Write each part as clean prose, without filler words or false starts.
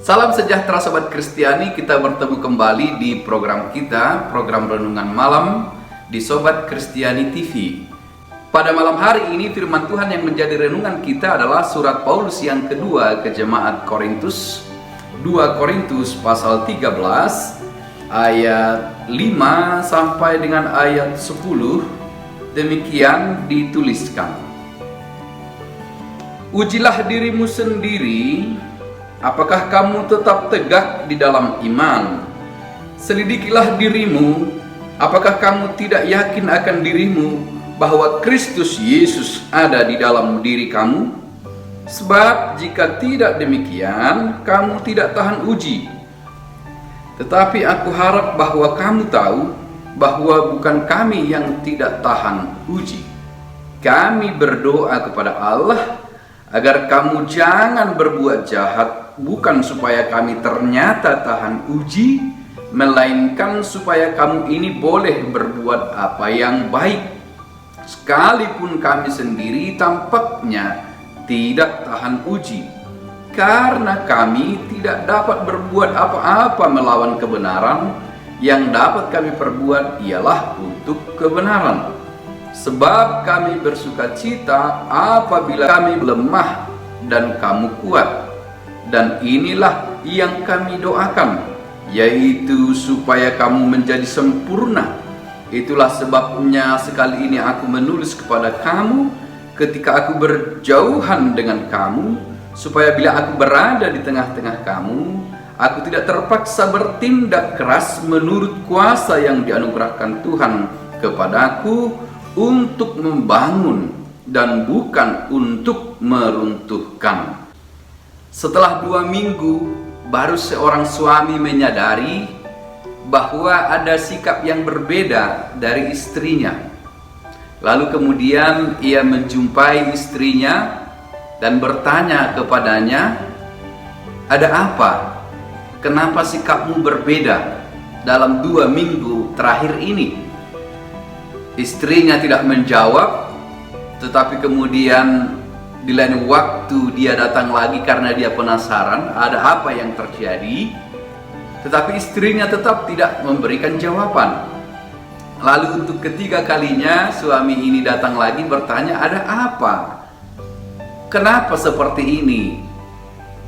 Salam sejahtera Sobat Kristiani, kita bertemu kembali di program kita, program Renungan Malam di Sobat Kristiani TV. Pada malam hari ini firman Tuhan yang menjadi renungan kita adalah surat Paulus yang kedua ke jemaat Korintus, 2 Korintus pasal 13 ayat 5 sampai dengan ayat 10. Demikian dituliskan: Ujilah dirimu sendiri, apakah kamu tetap tegak di dalam iman? Selidikilah dirimu, apakah kamu tidak yakin akan dirimu bahwa Kristus Yesus ada di dalam diri kamu? Sebab jika tidak demikian, kamu tidak tahan uji. Tetapi aku harap bahwa kamu tahu bahwa bukan kami yang tidak tahan uji. Kami berdoa kepada Allah agar kamu jangan berbuat jahat, bukan supaya kami ternyata tahan uji, melainkan supaya kamu ini boleh berbuat apa yang baik. Sekalipun kami sendiri tampaknya tidak tahan uji, karena kami tidak dapat berbuat apa-apa melawan kebenaran. Yang dapat kami perbuat ialah untuk kebenaran. Sebab kami bersuka cita apabila kami lemah dan kamu kuat. Dan inilah yang kami doakan, yaitu supaya kamu menjadi sempurna. Itulah sebabnya sekali ini aku menulis kepada kamu ketika aku berjauhan dengan kamu, supaya bila aku berada di tengah-tengah kamu, aku tidak terpaksa bertindak keras menurut kuasa yang dianugerahkan Tuhan kepadaku untuk membangun dan bukan untuk meruntuhkan. Setelah 2 minggu, baru seorang suami menyadari bahwa ada sikap yang berbeda dari istrinya. Lalu kemudian ia menjumpai istrinya dan bertanya kepadanya, "Ada apa? Kenapa sikapmu berbeda dalam 2 minggu terakhir ini?" Istrinya tidak menjawab, tetapi kemudian di lain waktu dia datang lagi karena dia penasaran ada apa yang terjadi. Tetapi istrinya tetap tidak memberikan jawaban. Lalu untuk ketiga kalinya suami ini datang lagi bertanya, "Ada apa? Kenapa seperti ini?"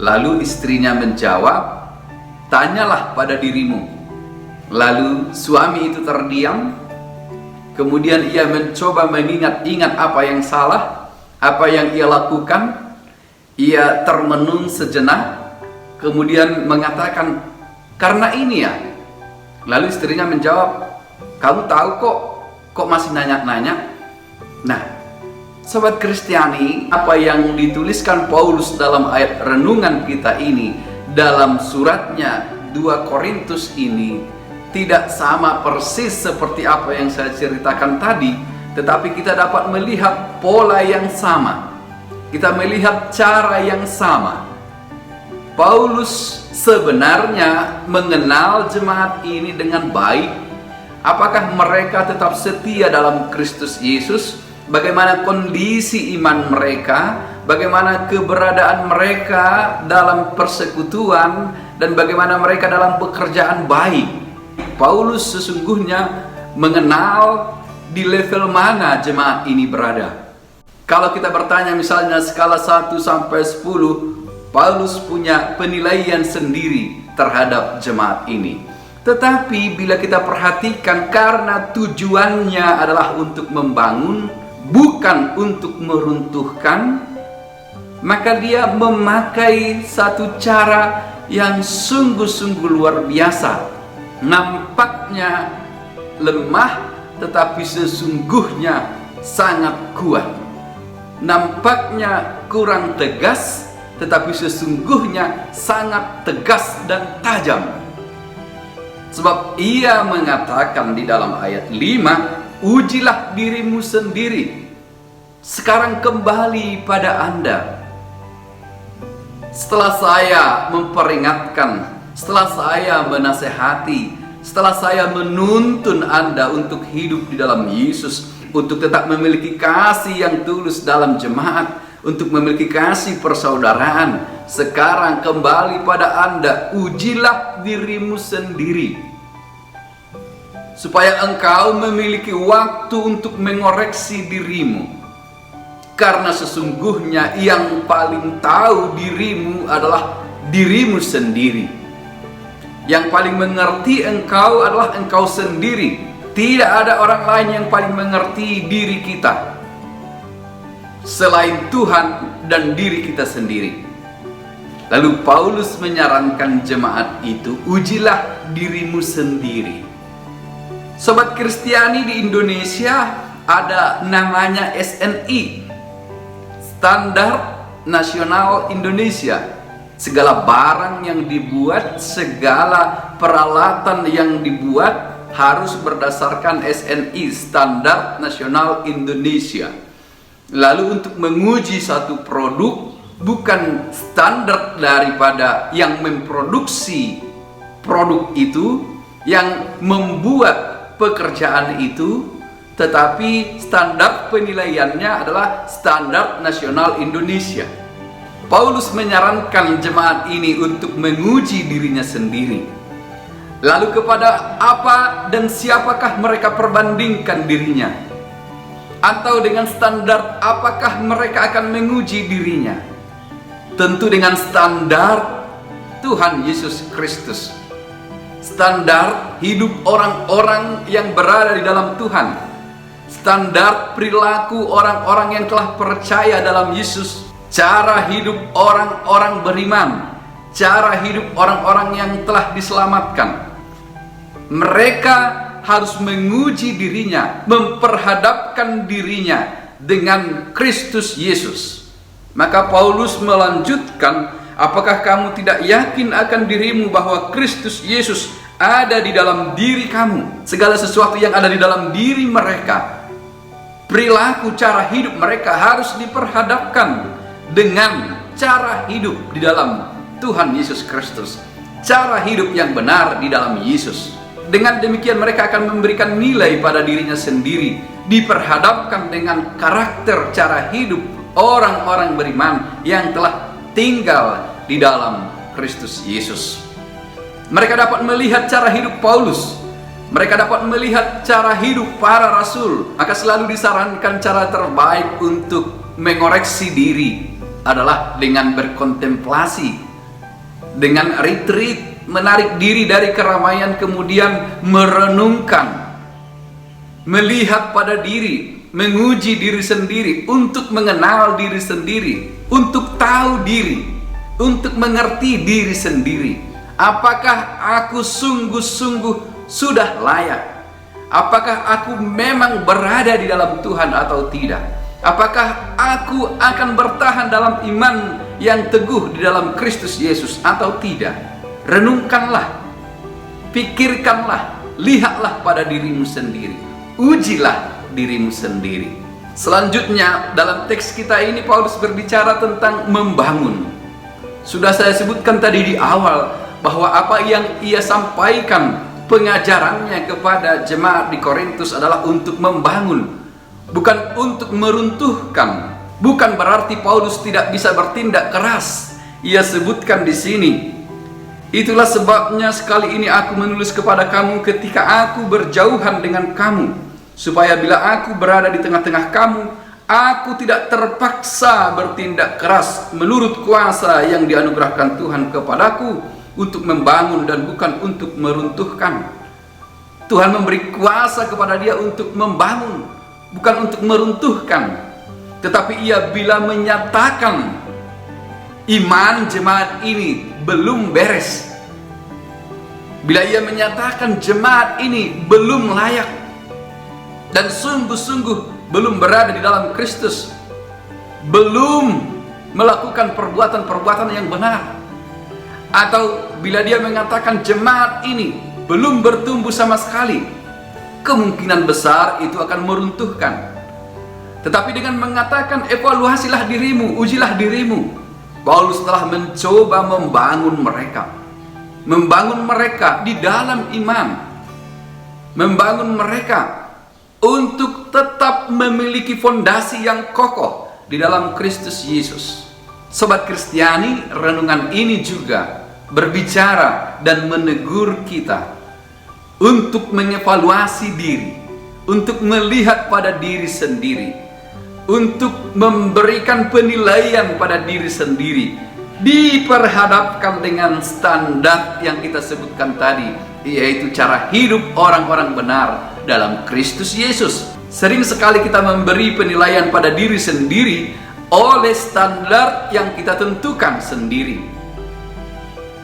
Lalu istrinya menjawab, "Tanyalah pada dirimu." Lalu suami itu terdiam. Kemudian ia mencoba mengingat-ingat apa yang salah, apa yang ia lakukan. Ia termenung sejenak, kemudian mengatakan, "Karena ini ya." Lalu istrinya menjawab, "Kamu tahu kok masih nanya-nanya?" Nah, Sobat Kristiani, apa yang dituliskan Paulus dalam ayat renungan kita ini, dalam suratnya 2 Korintus ini, tidak sama persis seperti apa yang saya ceritakan tadi, tetapi kita dapat melihat pola yang sama. Kita melihat cara yang sama. Paulus sebenarnya mengenal jemaat ini dengan baik. Apakah mereka tetap setia dalam Kristus Yesus? Bagaimana kondisi iman mereka? Bagaimana keberadaan mereka dalam persekutuan? Dan bagaimana mereka dalam pekerjaan baik? Paulus sesungguhnya mengenal di level mana jemaat ini berada. Kalau kita bertanya misalnya skala 1 sampai 10, Paulus punya penilaian sendiri terhadap jemaat ini. Tetapi bila kita perhatikan, karena tujuannya adalah untuk membangun, bukan untuk meruntuhkan, maka dia memakai satu cara yang sungguh-sungguh luar biasa. Nampaknya lemah, tetapi sesungguhnya sangat kuat. Nampaknya kurang tegas, tetapi sesungguhnya sangat tegas dan tajam. Sebab ia mengatakan di dalam ayat 5, "Ujilah dirimu sendiri. Sekarang kembali pada Anda." Setelah saya memperingatkan, setelah saya menasehati, setelah saya menuntun Anda untuk hidup di dalam Yesus, untuk tetap memiliki kasih yang tulus dalam jemaat, untuk memiliki kasih persaudaraan, sekarang kembali pada Anda, ujilah dirimu sendiri, supaya engkau memiliki waktu untuk mengoreksi dirimu. Karena sesungguhnya yang paling tahu dirimu adalah dirimu sendiri. Yang paling mengerti engkau adalah engkau sendiri. Tidak ada orang lain yang paling mengerti diri kita selain Tuhan dan diri kita sendiri. Lalu Paulus menyarankan jemaat itu, ujilah dirimu sendiri. Sobat Kristiani, di Indonesia ada namanya SNI, Standar Nasional Indonesia. Segala barang yang dibuat, segala peralatan yang dibuat harus berdasarkan SNI, Standar Nasional Indonesia. Lalu untuk menguji satu produk, bukan standar daripada yang memproduksi produk itu, yang membuat pekerjaan itu, tetapi standar penilaiannya adalah Standar Nasional Indonesia. Paulus menyarankan jemaat ini untuk menguji dirinya sendiri. Lalu kepada apa dan siapakah mereka perbandingkan dirinya? Atau dengan standar apakah mereka akan menguji dirinya? Tentu dengan standar Tuhan Yesus Kristus. Standar hidup orang-orang yang berada di dalam Tuhan. Standar perilaku orang-orang yang telah percaya dalam Yesus. Cara hidup orang-orang beriman, cara hidup orang-orang yang telah diselamatkan. Mereka harus menguji dirinya, memperhadapkan dirinya dengan Kristus Yesus. Maka Paulus melanjutkan, apakah kamu tidak yakin akan dirimu bahwa Kristus Yesus ada di dalam diri kamu? Segala sesuatu yang ada di dalam diri mereka, perilaku, cara hidup mereka harus diperhadapkan dengan cara hidup di dalam Tuhan Yesus Kristus, cara hidup yang benar di dalam Yesus. Dengan demikian mereka akan memberikan nilai pada dirinya sendiri, diperhadapkan dengan karakter cara hidup orang-orang beriman yang telah tinggal di dalam Kristus Yesus. Mereka dapat melihat cara hidup Paulus, mereka dapat melihat cara hidup para rasul. Maka selalu disarankan cara terbaik untuk mengoreksi diri adalah dengan berkontemplasi, dengan retreat, menarik diri dari keramaian, kemudian merenungkan, melihat pada diri, menguji diri sendiri, untuk mengenal diri sendiri, untuk tahu diri, untuk mengerti diri sendiri. Apakah aku sungguh-sungguh sudah layak? Apakah aku memang berada di dalam Tuhan atau tidak? Apakah aku akan bertahan dalam iman yang teguh di dalam Kristus Yesus atau tidak? Renungkanlah, pikirkanlah, lihatlah pada dirimu sendiri, ujilah dirimu sendiri. Selanjutnya dalam teks kita ini Paulus berbicara tentang membangun. Sudah saya sebutkan tadi di awal bahwa apa yang ia sampaikan, pengajarannya kepada jemaat di Korintus adalah untuk membangun, bukan untuk meruntuhkan. Bukan berarti Paulus tidak bisa bertindak keras. Ia sebutkan di sini, itulah sebabnya sekali ini aku menulis kepada kamu ketika aku berjauhan dengan kamu, supaya bila aku berada di tengah-tengah kamu, aku tidak terpaksa bertindak keras menurut kuasa yang dianugerahkan Tuhan kepadaku untuk membangun dan bukan untuk meruntuhkan. Tuhan memberi kuasa kepada dia untuk membangun, bukan untuk meruntuhkan. Tetapi ia bila menyatakan iman jemaat ini belum beres, bila ia menyatakan jemaat ini belum layak dan sungguh-sungguh belum berada di dalam Kristus, belum melakukan perbuatan-perbuatan yang benar, atau bila dia mengatakan jemaat ini belum bertumbuh sama sekali, kemungkinan besar itu akan meruntuhkan. Tetapi dengan mengatakan evaluasilah dirimu, ujilah dirimu, Paulus telah mencoba membangun mereka di dalam iman, membangun mereka untuk tetap memiliki fondasi yang kokoh di dalam Kristus Yesus. Sobat Kristiani, renungan ini juga berbicara dan menegur kita untuk mengevaluasi diri, untuk melihat pada diri sendiri, untuk memberikan penilaian pada diri sendiri, diperhadapkan dengan standar yang kita sebutkan tadi, yaitu cara hidup orang-orang benar dalam Kristus Yesus. Sering sekali kita memberi penilaian pada diri sendiri oleh standar yang kita tentukan sendiri.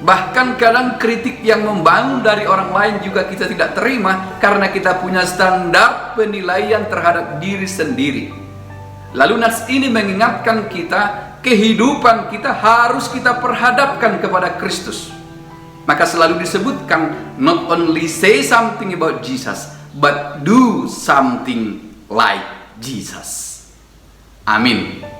Bahkan kadang kritik yang membangun dari orang lain juga kita tidak terima karena kita punya standar penilaian terhadap diri sendiri. Lalu nas ini mengingatkan kita, kehidupan kita harus kita perhadapkan kepada Kristus. Maka selalu disebutkan, not only say something about Jesus, but do something like Jesus. Amin.